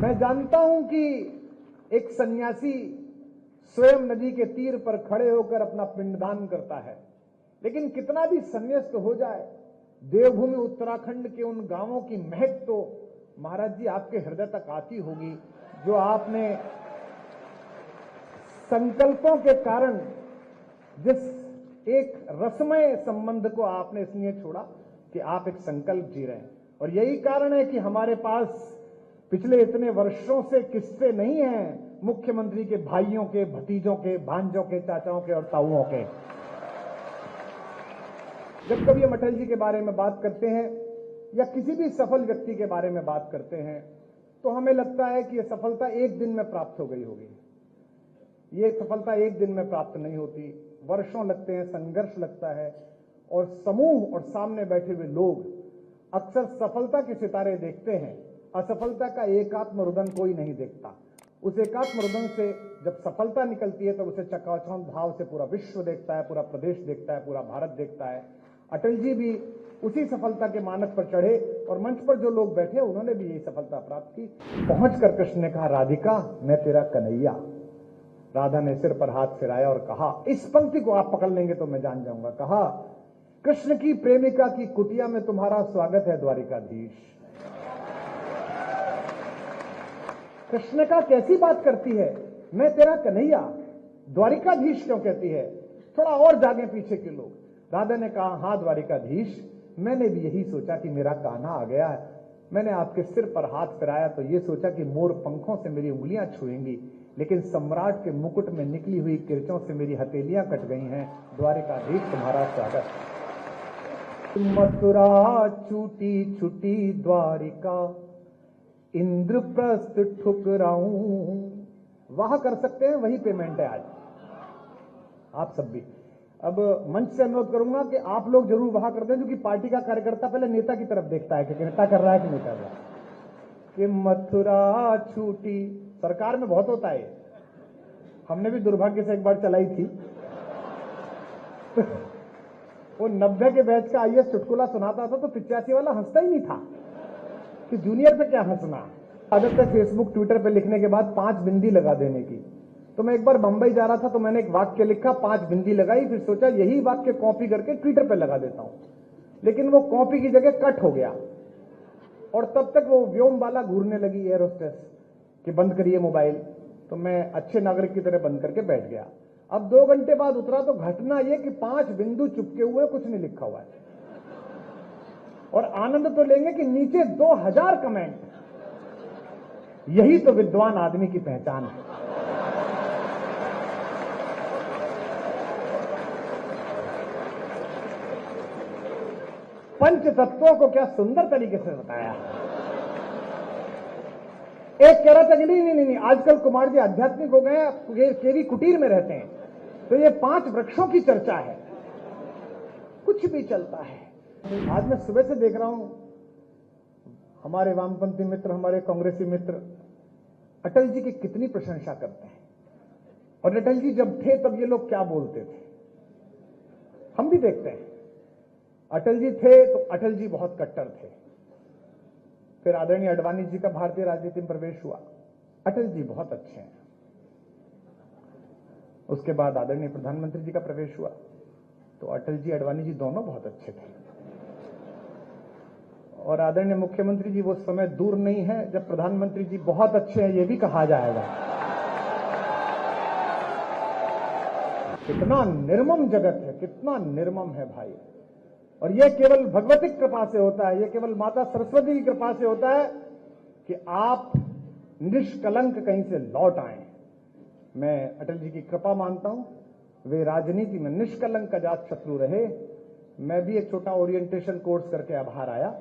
मैं जानता हूं कि एक सन्यासी स्वयं नदी के तीर पर खड़े होकर अपना पिंडदान करता है, लेकिन कितना भी संन्यास्त हो जाए, देवभूमि उत्तराखंड के उन गांवों की महक तो महाराज जी आपके हृदय तक आती होगी, जो आपने संकल्पों के कारण जिस एक रसमय संबंध को आपने इसलिए छोड़ा कि आप एक संकल्प जी रहे हैं। और यही कारण है कि हमारे पास पिछले इतने वर्षों से किस्से नहीं हैं मुख्यमंत्री के भाइयों के, भतीजों के, भांजों के, चाचाओं के और ताऊओं के। जब कभी हम अटल जी के बारे में बात करते हैं या किसी भी सफल व्यक्ति के बारे में बात करते हैं तो हमें लगता है कि यह सफलता एक दिन में प्राप्त हो गई होगी। ये सफलता एक दिन में प्राप्त नहीं होती, वर्षों लगते हैं, संघर्ष लगता है। और समूह और सामने बैठे हुए लोग अक्सर सफलता के सितारे देखते हैं, असफलता का एकात्म रुदन कोई नहीं देखता। उस एकात्म रुदन से जब सफलता निकलती है तब उसे चकाचौंध भाव से पूरा विश्व देखता है, पूरा प्रदेश देखता है, पूरा भारत देखता है। अटल जी भी उसी सफलता के मानक पर चढ़े और मंच पर जो लोग बैठे उन्होंने भी यही सफलता प्राप्त की। पहुंचकर कृष्ण ने कहा, राधिका मैं तेरा कन्हैया। राधा ने सिर पर हाथ फिराया और कहा, इस पंक्ति को आप पकड़ लेंगे तो मैं जान जाऊंगा। कहा, कृष्ण की प्रेमिका की कुटिया में तुम्हारा स्वागत है द्वारिकाधीश। कृष्ण का कैसी बात करती है, मैं तेरा कन्हैया, द्वारिकाधीश क्यों कहती है? थोड़ा और जागे पीछे के लोग। राधा ने कहा, हां द्वारिकाधीश, मैंने भी यही सोचा कि मेरा कान्हा आ गया है। मैंने आपके सिर पर हाथ फिराया तो ये सोचा कि मोर पंखों से मेरी उंगलियां छुएंगी, लेकिन सम्राट के मुकुट में निकली हुई किरचों से मेरी हथेलियां कट गई हैं। द्वारिकाधीश तुम्हारा स्वागत। मथुरा छूटी छुटी द्वारिका, इंद्रप्रस्थ ठुकराऊं। वह कर सकते हैं, वही पेमेंट है आज आप सब भी। अब मंच से अनुरोध करूंगा कि आप लोग जरूर वहां कर दें, क्योंकि पार्टी का कार्यकर्ता पहले नेता की तरफ देखता है कि नेता कर रहा है कि नहीं कर रहा। कि मथुरा छूटी, सरकार में बहुत होता है, हमने भी दुर्भाग्य से एक बार चलाई थी। वो 90 के बैच का आईएएस चुटकुला सुनाता था तो 85 वाला हंसता ही नहीं था कि जूनियर पे क्या हंसना। आदत है फेसबुक ट्विटर पे लिखने के बाद 5 बिंदी लगा देने की। तो मैं एक बार बंबई जा रहा था तो मैंने एक वाक्य लिखा, 5 बिंदी लगाई, फिर सोचा यही वाक्य कॉपी करके ट्विटर पे लगा देता हूं, लेकिन वो कॉपी की जगह कट हो गया। और तब तक वो व्योमबाला घूरने लगी एयर होस्टेस कि बंद करिए मोबाइल। तो मैं अच्छे नागरिक की तरह बंद करके बैठ गया। अब 2 घंटे बाद उतरा तो घटना यह कि 5 बिंदु चुपके हुए, कुछ नहीं लिखा हुआ है। और आनंद तो लेंगे कि नीचे 2000 कमेंट। यही तो विद्वान आदमी की पहचान है। पंच तत्वों को क्या सुंदर तरीके से बताया। एक कह रहा था कि नहीं, आजकल कुमार जी आध्यात्मिक हो गए हैं, ये केवी कुटीर में रहते हैं, तो ये 5 वृक्षों की चर्चा है, कुछ भी चलता है। आज मैं सुबह से देख रहा हूं हमारे वामपंथी मित्र, हमारे कांग्रेसी मित्र अटल जी की कितनी प्रशंसा करते हैं। और अटल जी जब थे तब ये लोग क्या बोलते थे, हम भी देखते हैं। अटल जी थे तो अटल जी बहुत कट्टर थे। फिर आदरणीय अडवाणी जी का भारतीय राजनीति में प्रवेश हुआ, अटल जी बहुत अच्छे हैं। उसके बाद आदरणीय प्रधानमंत्री जी का प्रवेश हुआ तो अटल जी, अडवाणी जी दोनों बहुत अच्छे थे। और आदरणीय मुख्यमंत्री जी, वो समय दूर नहीं है जब प्रधानमंत्री जी बहुत अच्छे हैं ये भी कहा जाएगा। कितना निर्मम जगत है, कितना निर्मम है भाई। और यह केवल भगवती कृपा से होता है, यह केवल माता सरस्वती की कृपा से होता है कि आप निष्कलंक कहीं से लौट आए। मैं अटल जी की कृपा मानता हूं, वे राजनीति में निष्कलंक अजात शत्रु रहे। मैं भी एक छोटा ओरिएंटेशन कोर्स करके अब बाहर आया।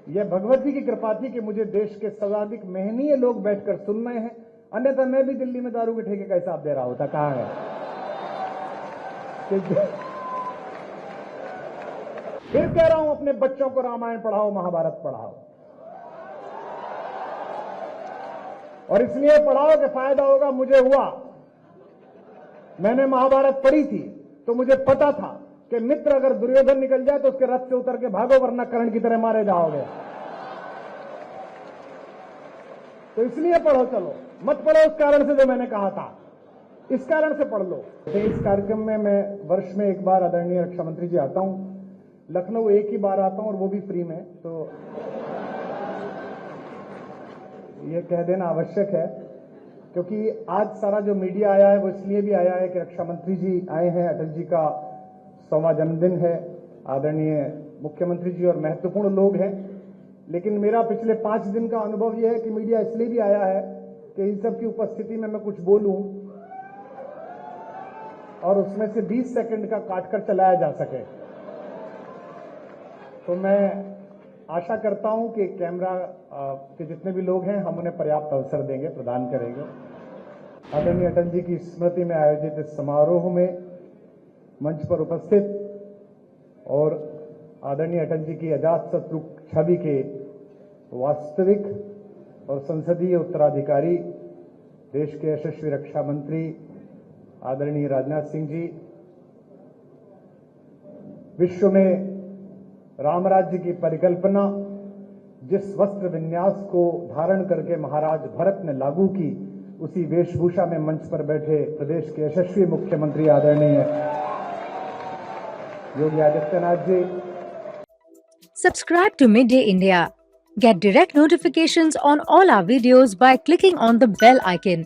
यह भगवती की कृपा थी कि मुझे देश के सर्वाधिक मेहनीय लोग बैठकर सुन रहे हैं, अन्यथा मैं भी दिल्ली में दारू के ठेके का हिसाब दे रहा होता। कहां है? फिर कह रहा हूं, अपने बच्चों को रामायण पढ़ाओ, महाभारत पढ़ाओ, और इसलिए पढ़ाओ कि फायदा होगा। मुझे हुआ, मैंने महाभारत पढ़ी थी तो मुझे पता था कि मित्र अगर दुर्योधन निकल जाए तो उसके रथ से उतर के भागो, वरना कर्ण की तरह मारे जाओगे। तो इसलिए पढ़ो, चलो मत पढ़ो उस कारण से जो मैंने कहा था, इस कारण से पढ़ लो। इस कार्यक्रम में मैं वर्ष में एक बार आदरणीय रक्षा मंत्री जी आता हूं, लखनऊ एक ही बार आता हूं और वो भी फ्री में, तो ये कह देना आवश्यक है, क्योंकि आज सारा जो मीडिया आया है वो इसलिए भी आया है कि रक्षा मंत्री जी आए हैं, अटल जी का 100वां जन्मदिन है, आदरणीय मुख्यमंत्री जी और महत्वपूर्ण लोग हैं। लेकिन मेरा पिछले 5 दिन का अनुभव यह है कि मीडिया इसलिए भी आया है कि इन सब की उपस्थिति में मैं कुछ बोलूं और उसमें से 20 सेकंड का काटकर चलाया जा सके। तो मैं आशा करता हूं कि कैमरा के जितने भी लोग हैं हम उन्हें पर्याप्त अवसर देंगे, प्रदान करेंगे। आदरणीय अटल जी की स्मृति में आयोजित इस समारोह में मंच पर उपस्थित और आदरणीय अटल जी की अजातशत्रु छवि के वास्तविक और संसदीय उत्तराधिकारी, देश के यशस्वी रक्षा मंत्री आदरणीय राजनाथ सिंह जी, विश्व में राम राज्य की परिकल्पना जिस वस्त्र विन्यास को धारण करके महाराज भरत ने लागू की, उसी वेशभूषा में मंच पर बैठे प्रदेश के यशस्वी मुख्यमंत्री आदरणीय Yogi Adityanath ji. Subscribe to Midday India. Get direct notifications on all our videos by clicking on the bell icon.